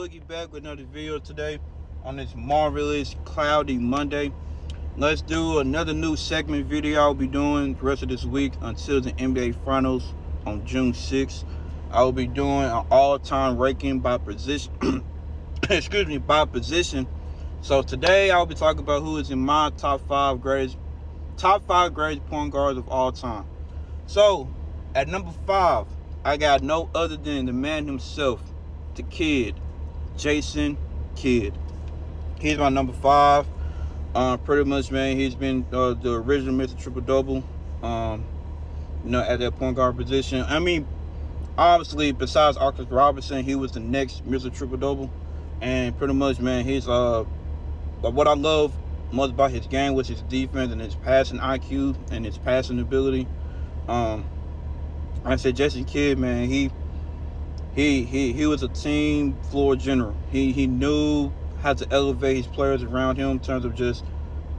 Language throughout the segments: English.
Boogie back with another video today on this marvelous cloudy Monday. Let's do another new segment video I'll be doing the rest of this week until the NBA Finals on June 6th. I will be doing an all-time ranking by position. By position. So today I'll be talking about who is in my top five greatest point guards of all time. So at number 5, I got no other than the man himself, the kid, Jason Kidd. He's my number 5. Pretty much, man, he's been the original Mr. Triple-Double, at that point guard position. I mean, obviously, besides Arthur Robertson, he was the next Mr. Triple-Double. And pretty much, man, he's what I love most about his game was his defense and his passing IQ and his passing ability. Like I said, Jason Kidd, man, he was a team floor general. He knew how to elevate his players around him in terms of just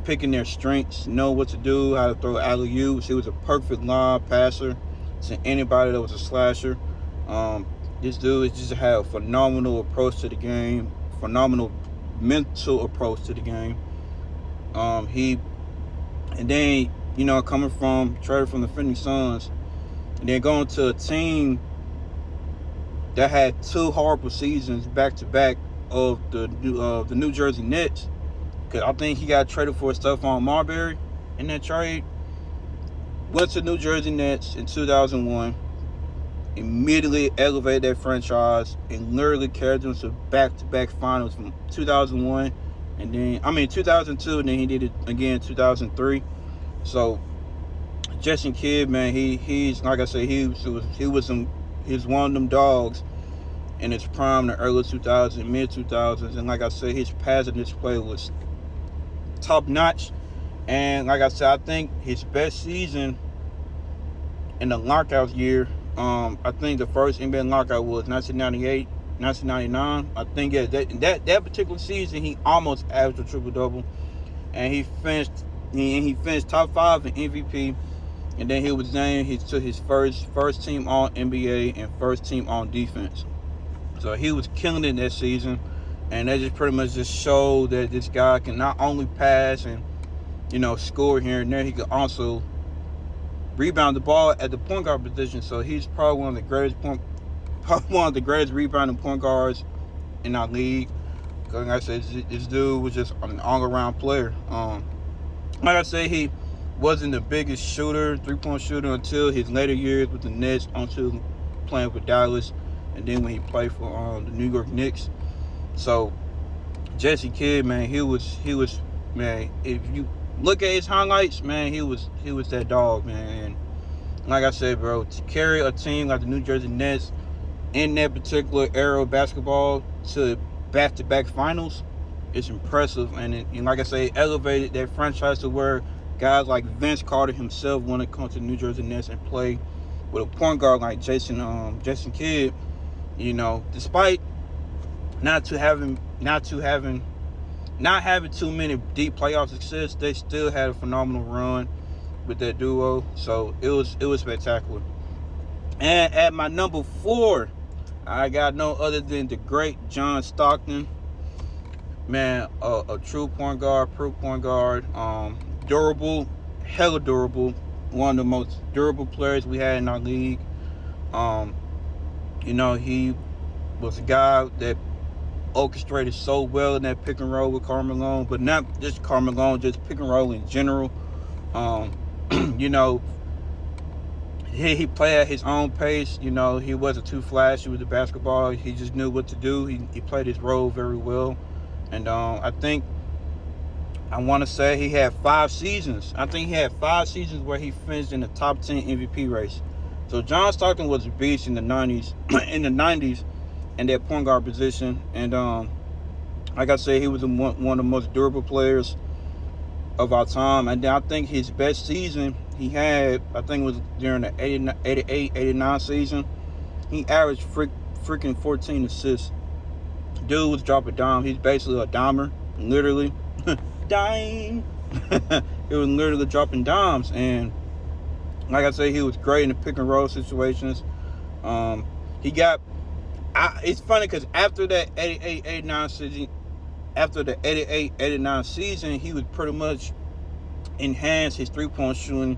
picking their strengths, know what to do, how to throw alley-oops. He was a perfect lob passer to anybody that was a slasher. This dude just had a phenomenal approach to the game, phenomenal mental approach to the game. Coming from traded from the Phoenix Suns, and then going to a team that had 2 horrible seasons back to back of the New Jersey Nets, because I think he got traded for Stephon Marbury in that trade. Went to New Jersey Nets in 2001, immediately elevated that franchise and literally carried them to back-to-back finals from 2001 and then 2002, and then he did it again in 2003. So Jason Kidd, man, he's like I said, he was one of them dogs in his prime, the early 2000s, mid 2000s, and like I said, his passing display was top notch. And like I said, I think his best season in the lockout year, I think the first NBA lockout was 1998, 1999. I think that particular season he almost averaged a triple-double, and he finished top 5 in MVP. And then he was named to his first team all NBA and first team all defense. So he was killing it that season, and that just pretty much just showed that this guy can not only pass and score here and there, he can also rebound the ball at the point guard position. So he's probably one of the greatest rebounding point guards in our league. Like I said, this dude was just an all-around player. Like I said, he wasn't the biggest shooter, 3-point shooter, until his later years with the Nets, until playing with Dallas, and then when he played for the New York Knicks. So Jason Kidd, man, he was man. If you look at his highlights, man, he was that dog, man. And like I said, bro, to carry a team like the New Jersey Nets in that particular era of basketball to back-to-back finals, it's impressive. And like I say, it elevated that franchise to where guys like Vince Carter himself want to come to the New Jersey Nets and play with a point guard like Jason Kidd. Despite not having too many deep playoff success, they still had a phenomenal run with that duo. So it was spectacular. And at my number 4, I got no other than the great John Stockton. Man, a true point guard, durable, hella durable, one of the most durable players we had in our league. He was a guy that orchestrated so well in that pick and roll with Karl Malone, but not just Karl Malone, just pick and roll in general. He played at his own pace. He wasn't too flashy with the basketball. He just knew what to do. He played his role very well. And I want to say he had 5 seasons. I think he had 5 seasons where he finished in the top 10 MVP race. So John Stockton was a beast in the 90s, in that point guard position. And like I said, he was one of the most durable players of our time. And then I think his best season he had, I think, was during the 88, 89 season. He averaged freaking 14 assists. Dude was dropping dimes. He's basically a dimer, literally. Dime. It was literally dropping dimes. And like I say, he was great in the pick and roll situations. He got It's funny because after that 88-89 season, after the 88-89 season, he was pretty much enhanced his 3-point shooting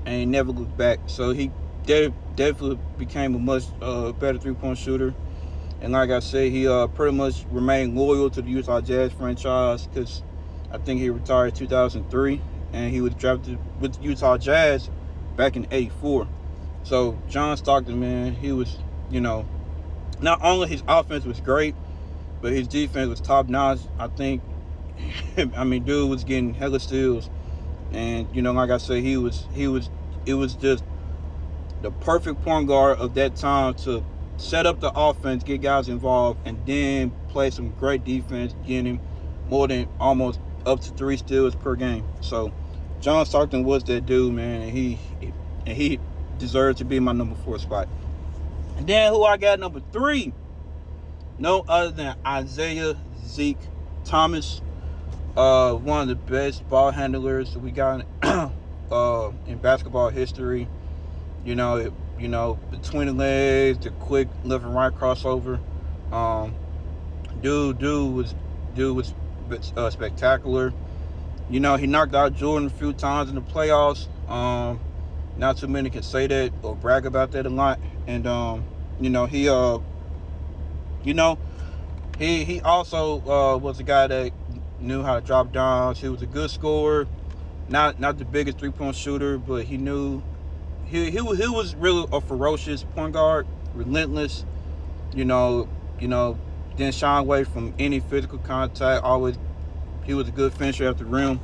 and he never looked back. So he definitely became a much better 3-point shooter. And like I said, he pretty much remained loyal to the Utah Jazz franchise because I think he retired in 2003 and he was drafted with the Utah Jazz back in '84. So John Stockton, man, he was, not only his offense was great, but his defense was top notch. I think, dude was getting hella steals, and like I said, it was just the perfect point guard of that time to set up the offense, get guys involved, and then play some great defense, getting more than almost up to 3 steals per game. So John Stockton was that dude, man, and he deserved to be my number 4 spot. And then who I got number 3? No other than Isiah Zeke Thomas, one of the best ball handlers that we got in basketball history. Between the legs, the quick left and right crossover. Dude was spectacular. He knocked out Jordan a few times in the playoffs. Not too many can say that or brag about that a lot. And he also was a guy that knew how to drop downs. He was a good scorer, not the biggest 3-point shooter, but he knew he was really a ferocious point guard, relentless. Didn't shy away from any physical contact. Always, he was a good finisher at the rim.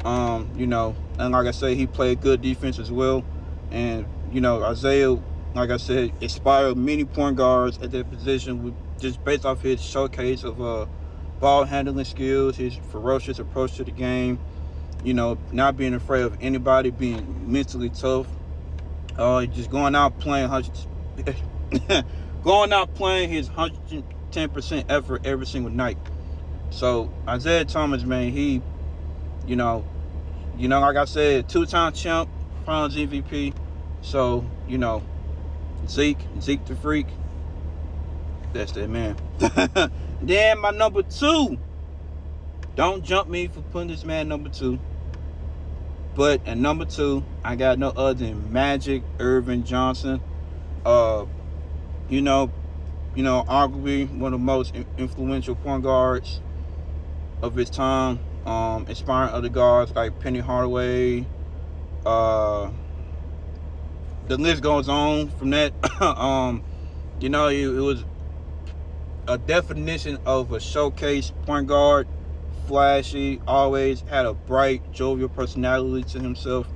And like I said, he played good defense as well. And Isiah, like I said, inspired many point guards at that position just based off his showcase of ball handling skills, his ferocious approach to the game. Not being afraid of anybody, being mentally tough. Just going out playing his 110% effort every single night. So Isiah Thomas, man, he, like I said, 2-time champ, Finals MVP. So Zeke the Freak, that's that man. Then my number 2. Don't jump me for putting this man number 2. But at number 2, I got no other than Magic Irvin Johnson. Arguably one of the most influential point guards of his time. Inspiring other guards like Penny Hardaway. The list goes on from that. It was a definition of a showcase point guard. Flashy, always had a bright, jovial personality to himself.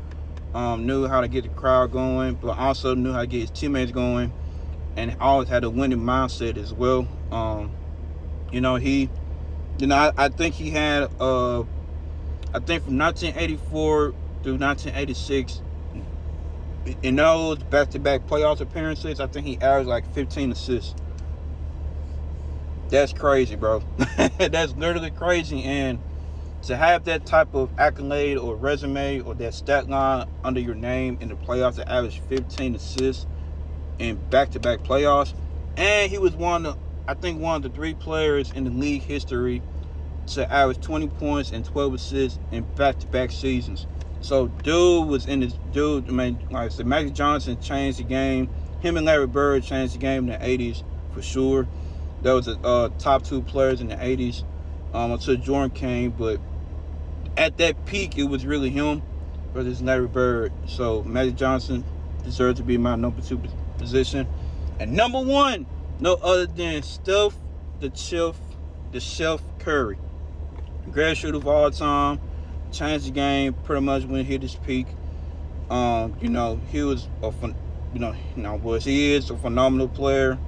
Knew how to get the crowd going, but also knew how to get his teammates going, and always had a winning mindset as well. I think he had, I think from 1984 through 1986, in those back-to-back playoffs appearances, I think he averaged like 15 assists. That's crazy, bro. That's literally crazy. And to have that type of accolade or resume or that stat line under your name in the playoffs to average 15 assists in back-to-back playoffs. And he was one of the 3 players in the league history to average 20 points and 12 assists in back-to-back seasons. So like I said, Magic Johnson changed the game. Him and Larry Bird changed the game in the 80s for sure. That was the top 2 players in the 80s until Jordan came. But at that peak, it was really him versus Larry Bird. So Magic Johnson deserves to be my number 2 position. And number 1, no other than Steph the Chef Curry. Greatest shooter of all time. Changed the game pretty much when he hit his peak. He was he is a phenomenal player.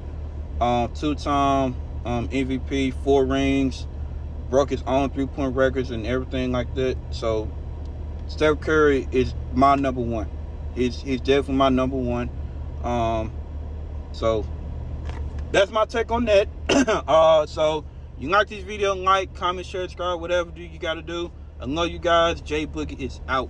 2-time MVP, 4 rings, broke his own 3-point records and everything like that. So Steph Curry is my number 1. He's definitely my number 1. So that's my take on that. So you like this video, like, comment, share, subscribe, whatever you got to do. I love you guys. Jay Boogie is out.